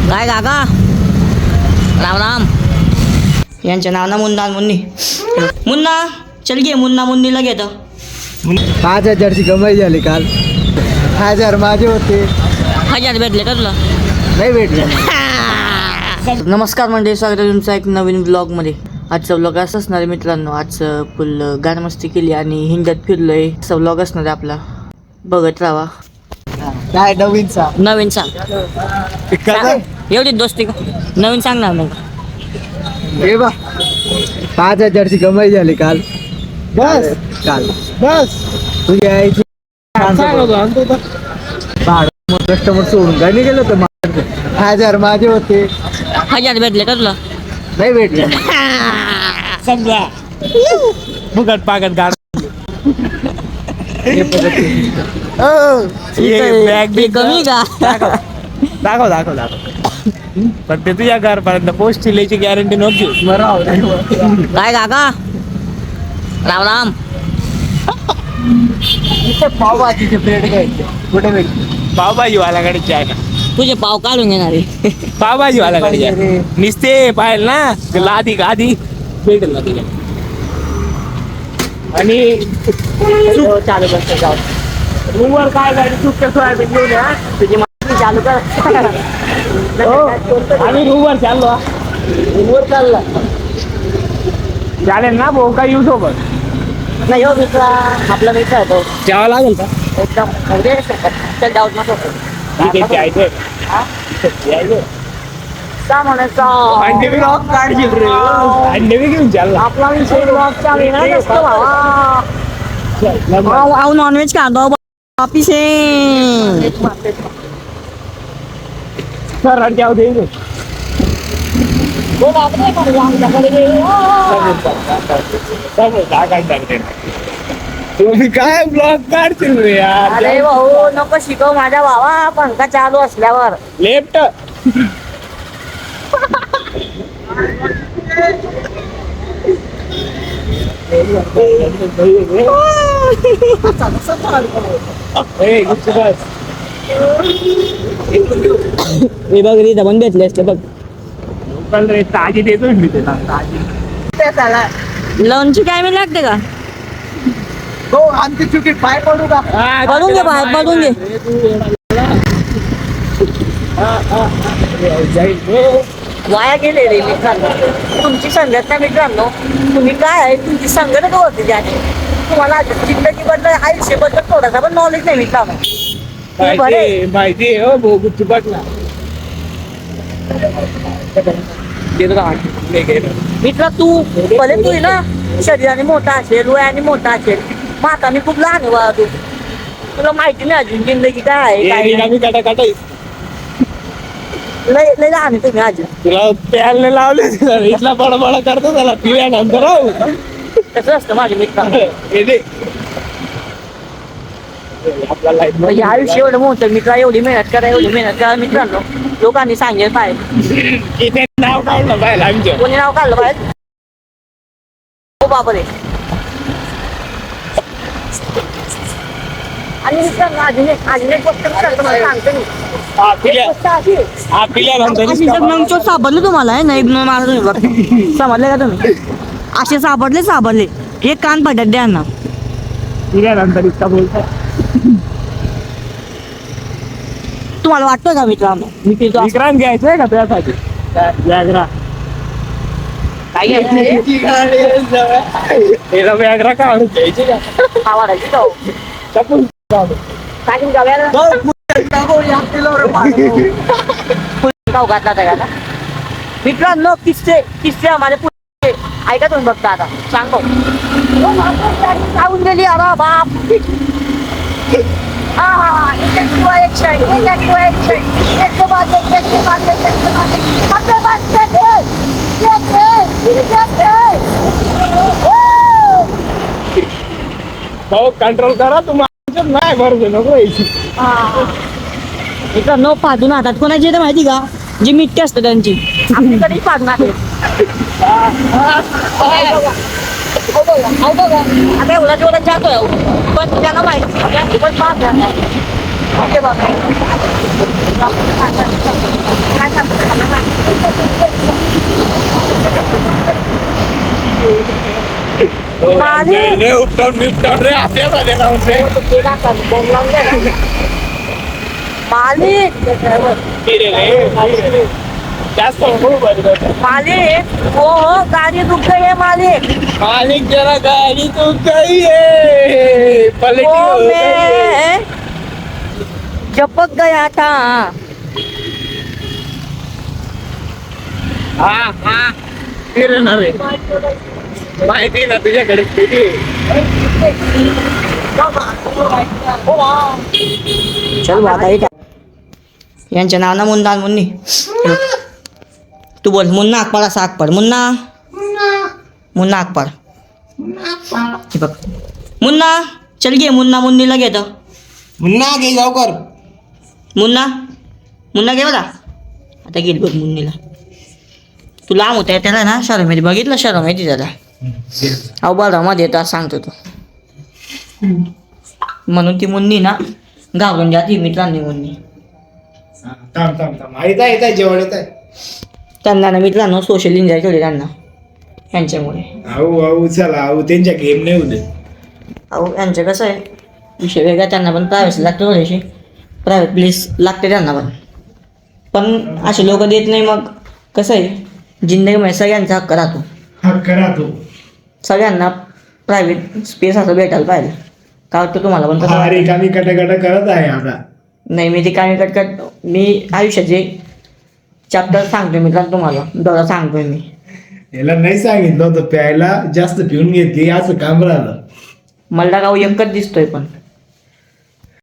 काय काका राम राम. यांचे नाव ना मुन्ना मुन्नी. मुन्ना चल घे मुन्ना मुन्नीला घेतो. 5,000ची कमाई झाली काल. 1,000 माझे होते. 1,000 भेटले का तुला? नाही भेटले. नमस्कार मंडळी, स्वागत आहे तुमचं एक नवीन ब्लॉगमध्ये. आजचा ब्लॉग असं असणार आहे मित्रांनो. आज फुल गाणमस्ती केली आणि हिंडत फिरलोय. असा ब्लॉग असणार आहे आपला, बघत राहा. काय नवीनचा नवीन सांग. एवढी दोस्ती का? नवीन सांगणार नाही. हे बा 5,000ची कमाई झाली काल. बस तुझी आईची कस्टमर सोडून गाडी गेलो होतं. 1,000 माझे होते. 1,000 भेटले का तुला? नाही भेटले. समजा फुकट पाकट गाड कमी का? दाखव पण ते तुझ्या घरपर्यंत पोस्ट चिल्ल्याची गॅरंटी नव्हती. काय काका राम राम. पावभाजीचे प्लेट घ्यायचे. कुठे भेटते? पावभाजीवाल्याकडे जाय ना. तुझे पाव काढून घेणार आहे. पावभाजीवाल्याकडे जाय. निसते पाहिल ना लादी गादी भेटेल ना तुझ्या. आणि चालू करतो जाऊ. रूमवर काय गाडी सुट्ट्या सोयाबीन घेऊन या. तुझी माहिती चालू कर. आम्ही रूमवर चाललो. वर चालला. चालेल ना भाऊ, काय येऊ सोबत नाही हो मित्रा, आपला मित्र आहे तो. जेवावं लागेल का? एकदम म्हणजे चल डाऊट नको. ठीक आहे यायचंय. अंडे बी काढशील रे. अंडे बी घेऊन चालला. आपला विषय चालू ना जास्त भावा. आव नॉनव्हेज खातो वापिस आहे. सर जाऊ दे. तुम्ही काय ब्लॉग काढतील रे यार. अरे भाऊ नको शिकव माझ्या भावा. पंखा चालू असल्यावर लेफ्ट हे बघ रे दबंग भेटले असते बघ. लोकल रे ताजी देतोय मी त्याला. ताजी लोणची काय मी लागते का? हो आमची चुकी पाय पडू का? पडून घे बाहेर पडून घे. वाया गेले रे मित्रांनो. तुमची संगत नाही मित्रांनो. तुम्ही काय आहे तुमची संगत होती त्याने. तुम्हाला जिंदगीबद्दल आयुष्याबद्दल थोडासा पण नॉलेज नाही मित्रांनो. माहिती आहे हो भाऊ चुपटला. मित्र तू भले तू ना शरीराने मोठा असेल, वयाने मोठा असेल, माताने खूप लहान आहे बा तू. तुला माहिती नाही अजून जिंदगी काय आहे काय नाही. लय लय लहान आहे तुम्ही अजून. तुला प्यायला लावले इथला बडबड करतो त्याला पिल्यानंतर. तसं असतं माझे मित्र. आपला लाईफ म्हणजे आयुष्य एवढं मोठं मित्र. एवढी मेहनत करा मित्रांनो. लोकांनी सांगेल पाहिजे. इथे नाव काढलं पाहिजे आमच्या. कोणी नाव काढलं पाहिजे? हो बापरे. आणि मित्रांनो अजून एक गोष्ट तुम्हाला सांगतो मी. नंगचो सापडले तुम्हाला आहे नाही मला तुम्ही बघ. समजले का तुम्ही? असे सापडले. हे कान पडत द्या ना. पिल्यानंतर इतका बोलतो. तुम्हाला वाटतं का मित्रांनो मी पितो असं? विक्रांत घ्यायचंय का त्यासाठी? व्याग्रा काय घ्यायचं? त्याला व्याग्रा काढून घ्यायची का? आवडायची का हो? चपून काय तुम्ही गावाला गाव घातला होता का? मित्रांनो किस्से आम्हाला पुढे ऐका तुम्ही बघता आता सांगतो. जाऊन गेली अरे बाप. भाऊ कंट्रोल करा तुम्हाला. नाही बरोबर नको यायची. मित्रांनो पाठून हातात कोणाची येते माहिती का? जी मिठ्ठी असते त्यांची. आपली कधी पाठून आहे आता एवढा जेवढा जातोय पण त्याला माहिती पण पाहत मालिक रे उपटाऊन बिपटाऊन रे आपल्यामध्ये राहून रे मालिक फिरे रे जास्त खूप मालिक हो गाडी दुख गई है मालिक मालिक जरा गाड़ी तो गई है पलटी वो हो गई है मैं झपक गया था हा फिरे ना रे माहिती ना तुझ्याकडे किती चल बाबा यांच्या नाव ना मुन्ना आणि मुन्नी तू बोल मुन्ना आकपाड असा आकपाड मुन्ना मुन्ना आकपाड हे बघ मुन्ना चल घे मुन्ना मुन्नीला घेतो मुन्ना घे लवकर. मुन्ना मुन्ना घे बघा आता गेली बघ मुन्नीला तू लांब होता त्याला ना शरमेची बघितलं शरमेची त्याला अहो बरं मध्ये येतो असं सांगतो तू म्हणून ती मुन्नी ना घाबरून जाती मित्रांनी मुन्नी थांब येत आहे जेवण येत आहे. त्यांना ना मित्रांनो सोशल एन्जॉय केले त्यांना यांच्यामुळे अहो चला अहो त्यांच्या गेम नाही होते. अहो यांचं कसं आहे विषय वेगळा त्यांना पण प्रायव्हसी लागते थोडीशी प्रायव्हेट प्लेस लागते त्यांना पण असे लोक देत नाही मग कसं आहे जिंदगीमध्ये सगळ्यांचा हक्क राहतो करा तो सगळ्यांना प्रायव्हेट स्पेस असं भेटायला पाहिजे का वाटतं तुम्हाला पण कसं अरे आम्ही कटाकटा करत आहे आता. नाही मी ते काय कटकट मी आयुष्याचे चॅप्टर सांगतोय मित्रांनो तुम्हाला दौरा सांगतोय मी याला नाही सांगितलं होतं प्यायला जास्त पिऊन घेतली असं काम राहिलं. मला गाव एकच दिसतोय पण